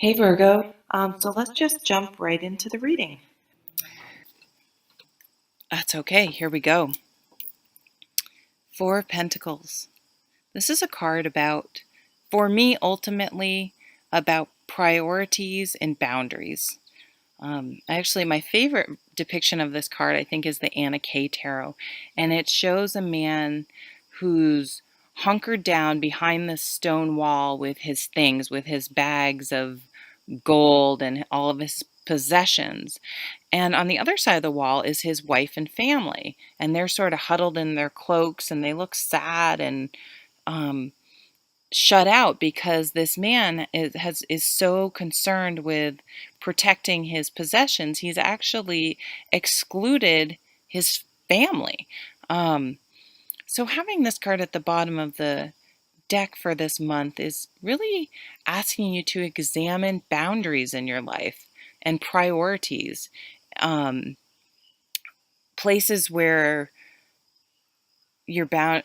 Hey Virgo, so let's just jump right into the reading. That's okay. Here we go. Four of Pentacles. This is a card about, for me, ultimately, about priorities and boundaries. Actually, my favorite depiction of this card, I think, is the Anna Kay Tarot. And it shows a man who's hunkered down behind this stone wall with his things, with his bags of gold and all of his possessions. And on the other side of the wall is his wife and family. And they're sort of huddled in their cloaks and they look sad and um, shut out because this man is so concerned with protecting his possessions. He's actually excluded his family. Um, so having this card at the bottom of the deck for this month is really asking you to examine boundaries in your life and priorities, um, places where you're bound.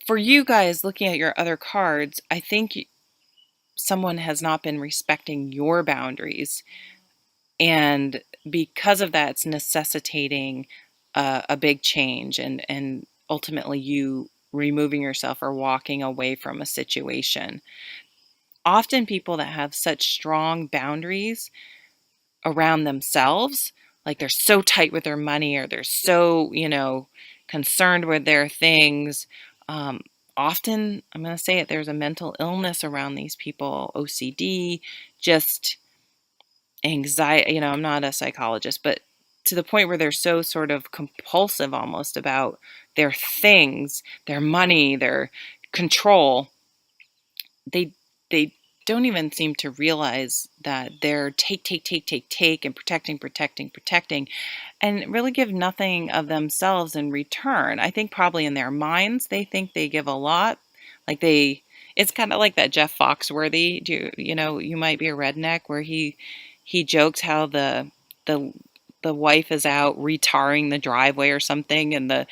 For you guys looking at your other cards, I think someone has not been respecting your boundaries. And because of that, it's necessitating a big change and ultimately you removing yourself or walking away from a situation. Often people that have such strong boundaries around themselves, like they're so tight with their money or they're so, concerned with their things. Um, Often, I'm going to say it, there's a mental illness around these people, OCD, just anxiety. I'm not a psychologist, but to the point where they're so sort of compulsive almost about their things, their money, their control. They don't even seem to realize that they're take and protecting and really give nothing of themselves in return. I think probably in their minds they think they give a lot. Like it's kind of like that Jeff Foxworthy. You might be a redneck where he jokes how the the wife is out retarring the driveway or something and the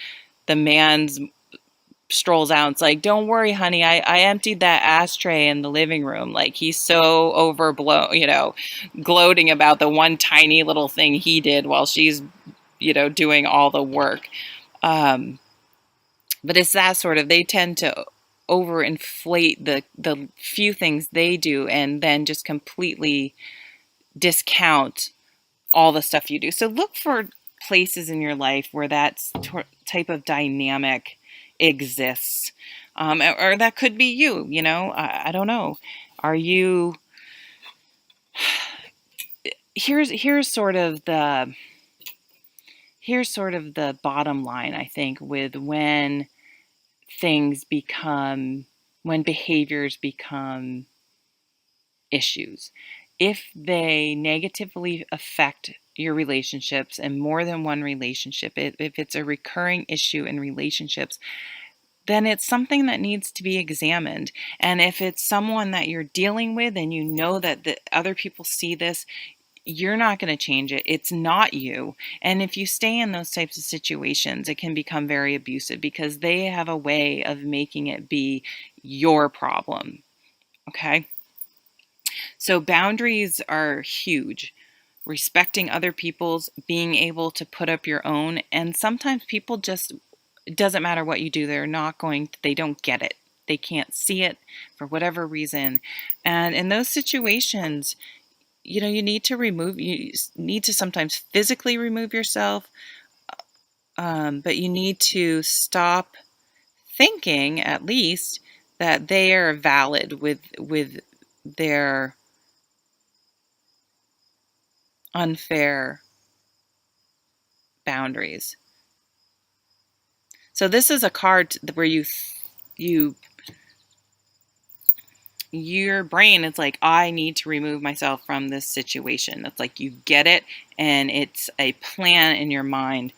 man's strolls out. It's like, don't worry, honey. I emptied that ashtray in the living room. Like he's so overblown, gloating about the one tiny little thing he did while she's, doing all the work. Um, but it's that sort of, they tend to overinflate the few things they do and then just completely discount all the stuff you do. So look for places in your life where that type of dynamic exists. Or that could be you, I don't know. Are you, here's sort of the, bottom line, I think, with things become, when behaviors become issues. If they negatively affect your relationships and more than one relationship, if it's a recurring issue in relationships, then it's something that needs to be examined. And if it's someone that you're dealing with and you know that the other people see this, you're not going to change it. It's not you. And if you stay in those types of situations, it can become very abusive because they have a way of making it be your problem. Okay? So boundaries are huge. Respecting other people's, being able to put up your own. And sometimes people just, it doesn't matter what you do, they don't get it. They can't see it for whatever reason. And in those situations, you need to sometimes physically remove yourself, but you need to stop thinking, at least, that they are valid with their unfair boundaries. So this is a card where you your brain is like, I need to remove myself from this situation. It's like you get it, and it's a plan in your mind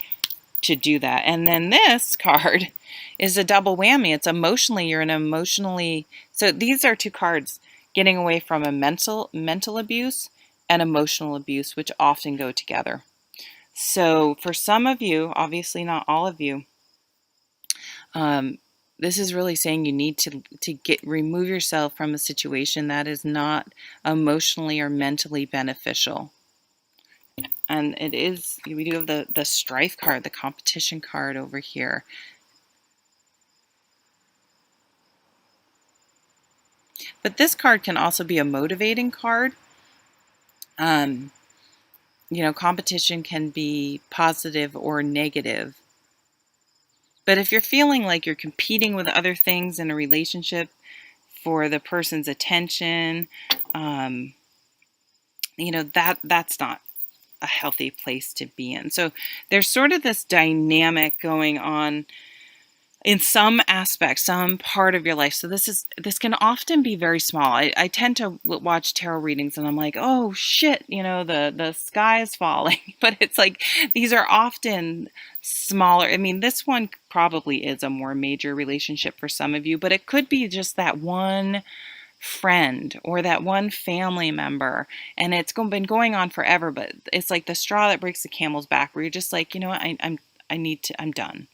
to do that. And then this card is a double whammy. It's emotionally, you're an emotionally, so these are two cards: getting away from a mental abuse and emotional abuse, which often go together. So for some of you, obviously not all of you, um, this is really saying you need to remove yourself from a situation that is not emotionally or mentally beneficial. And it is, we do have the strife card, the competition card over here. But this card can also be a motivating card. Competition can be positive or negative. But if you're feeling like you're competing with other things in a relationship for the person's attention, that's not a healthy place to be in. So there's sort of this dynamic going on in some aspect, some part of your life. So this can often be very small. I tend to watch tarot readings and I'm like, oh shit, the sky is falling. But it's like these are often smaller. I mean, this one probably is a more major relationship for some of you, but it could be just that one friend or that one family member, and it's been going on forever. But it's like the straw that breaks the camel's back, where you're just like, you know what, I'm done.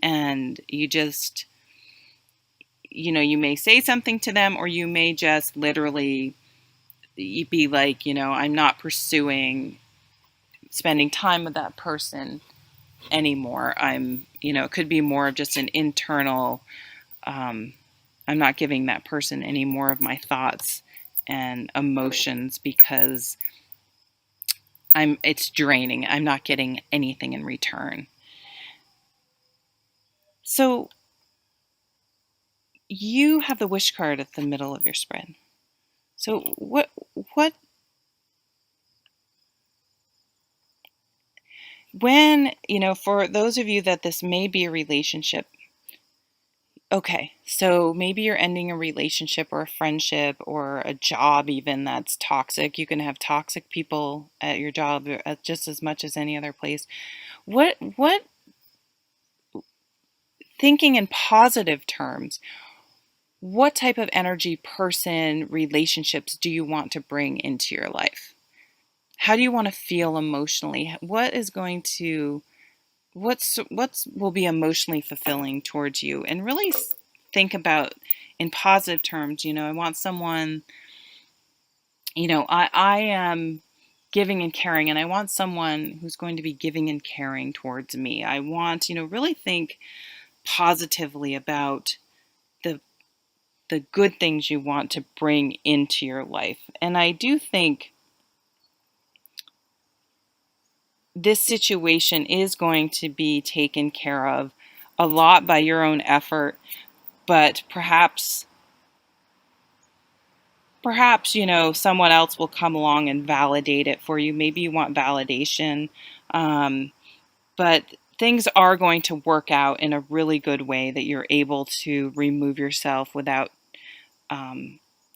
And you just, you may say something to them, or you may just literally be like, I'm not pursuing spending time with that person anymore. It could be more of just an internal, I'm not giving that person any more of my thoughts and emotions because it's draining. I'm not getting anything in return. So you have the wish card at the middle of your spread. So what when, for those of you that this may be a relationship, okay, so maybe you're ending a relationship or a friendship or a job even that's toxic. You can have toxic people at your job just as much as any other place. What thinking in positive terms, what type of energy, person, relationships do you want to bring into your life? How do you want to feel emotionally? What's will be emotionally fulfilling towards you? And really think about in positive terms. I want someone, I am giving and caring, and I want someone who's going to be giving and caring towards me. I want, really think positively about the good things you want to bring into your life. And I do think this situation is going to be taken care of a lot by your own effort, but perhaps someone else will come along and validate it for you. Maybe you want validation, but things are going to work out in a really good way that you're able to remove yourself without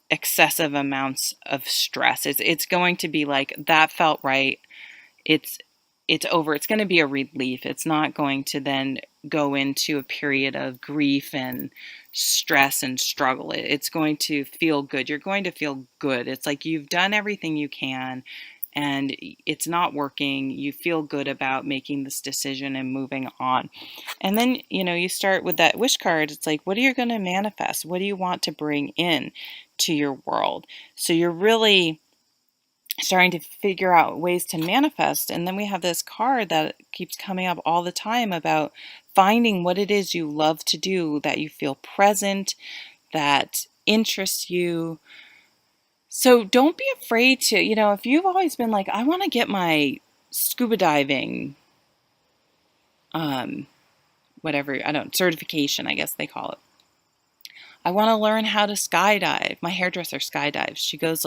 excessive amounts of stress. It's going to be like, that felt right. It's over. It's going to be a relief. It's not going to then go into a period of grief and stress and struggle. It's going to feel good. You're going to feel good. It's like you've done everything you can and it's not working. You feel good about making this decision and moving on. And then, you start with that wish card. It's like, what are you going to manifest? What do you want to bring in to your world? So you're really starting to figure out ways to manifest. And then we have this card that keeps coming up all the time about finding what it is you love to do, that you feel present, that interests you. So don't be afraid to, if you've always been like, I want to get my scuba diving, whatever, certification, I guess they call it. I want to learn how to skydive. My hairdresser skydives. She goes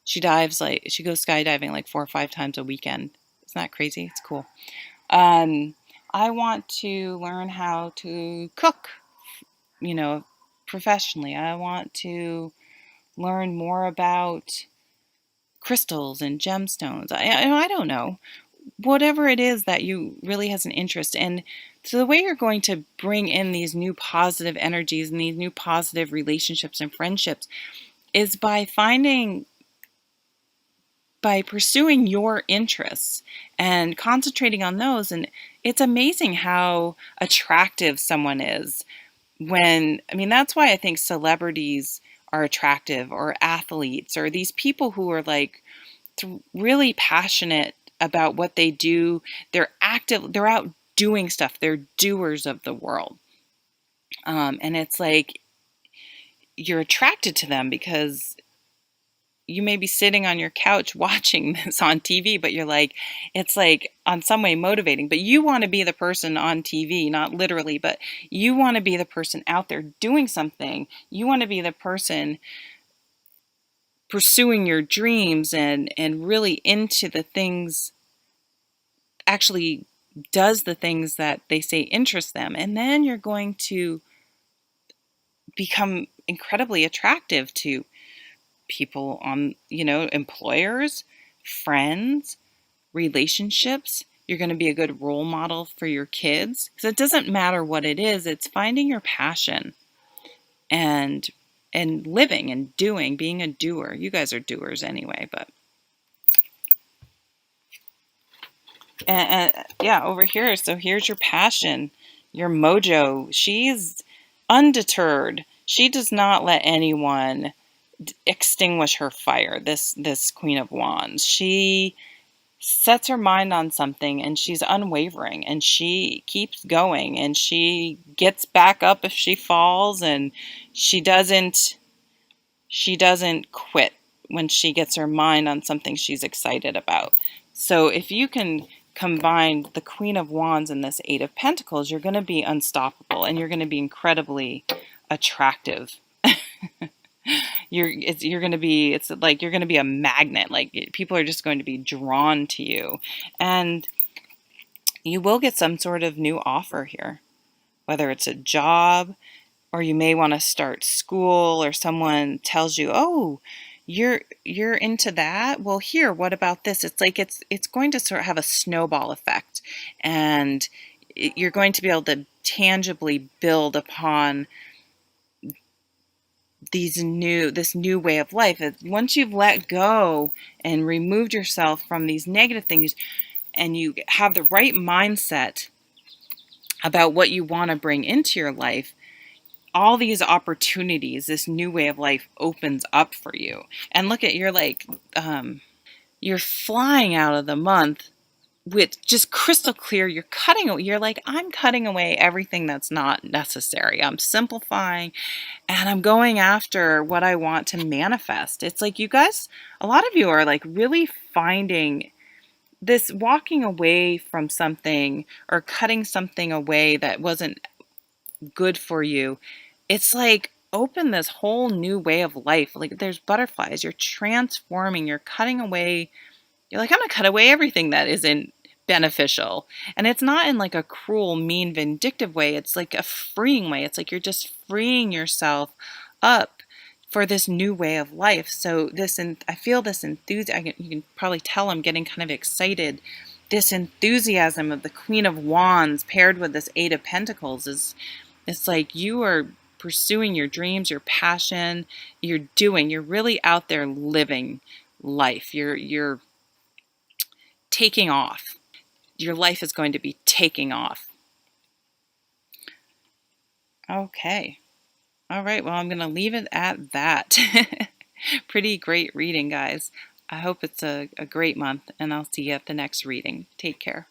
skydiving like 4 or 5 times a weekend. Isn't that crazy? It's cool. I want to learn how to cook, professionally. I want to learn more about crystals and gemstones. I don't know. Whatever it is that you really has an interest in. So the way you're going to bring in these new positive energies and these new positive relationships and friendships is by pursuing your interests and concentrating on those. And it's amazing how attractive someone is that's why I think celebrities are attractive, or athletes, or these people who are like really passionate about what they do. They're active, they're out doing stuff, they're doers of the world. And it's like you're attracted to them because you may be sitting on your couch watching this on TV, but you're like, it's like on some way motivating. But you want to be the person on TV, not literally, but you want to be the person out there doing something. You want to be the person pursuing your dreams and really into the things, actually does the things that they say interest them. And then you're going to become incredibly attractive to people on, employers, friends, relationships. You're going to be a good role model for your kids. So it doesn't matter what it is, it's finding your passion and living and doing, being a doer. You guys are doers anyway, but yeah, over here. So here's your passion, your mojo. She's undeterred. She does not let anyone extinguish her fire. This Queen of Wands. She sets her mind on something and she's unwavering and she keeps going and she gets back up if she falls, and she doesn't quit when she gets her mind on something she's excited about. So if you can combine the Queen of Wands and this Eight of Pentacles, you're going to be unstoppable and you're going to be incredibly attractive. You're going to be, it's like you're going to be a magnet. Like people are just going to be drawn to you, and you will get some sort of new offer here, whether it's a job, or you may want to start school, or someone tells you, "Oh, you're into that? Well, here, what about this?" It's like it's going to sort of have a snowball effect, and you're going to be able to tangibly build upon this new way of life. Once you've let go and removed yourself from these negative things, and you have the right mindset about what you want to bring into your life, all these opportunities, this new way of life opens up for you. And look at, you're like, you're flying out of the month with just crystal clear. You're like, I'm cutting away everything that's not necessary. I'm simplifying and I'm going after what I want to manifest. It's like you guys, a lot of you are like really finding this, walking away from something or cutting something away that wasn't good for you. It's like open this whole new way of life. Like there's butterflies. You're transforming, you're cutting away. You're like, I'm going to cut away everything that isn't beneficial. And it's not in like a cruel, mean, vindictive way. It's like a freeing way. It's like you're just freeing yourself up for this new way of life. So I feel this enthusiasm. You can probably tell I'm getting kind of excited. This enthusiasm of the Queen of Wands paired with this Eight of Pentacles it's like you are pursuing your dreams, your passion. You're really out there living life. You're taking off. Your life is going to be taking off. Okay. All right. Well, I'm going to leave it at that. Pretty great reading, guys. I hope it's a great month, and I'll see you at the next reading. Take care.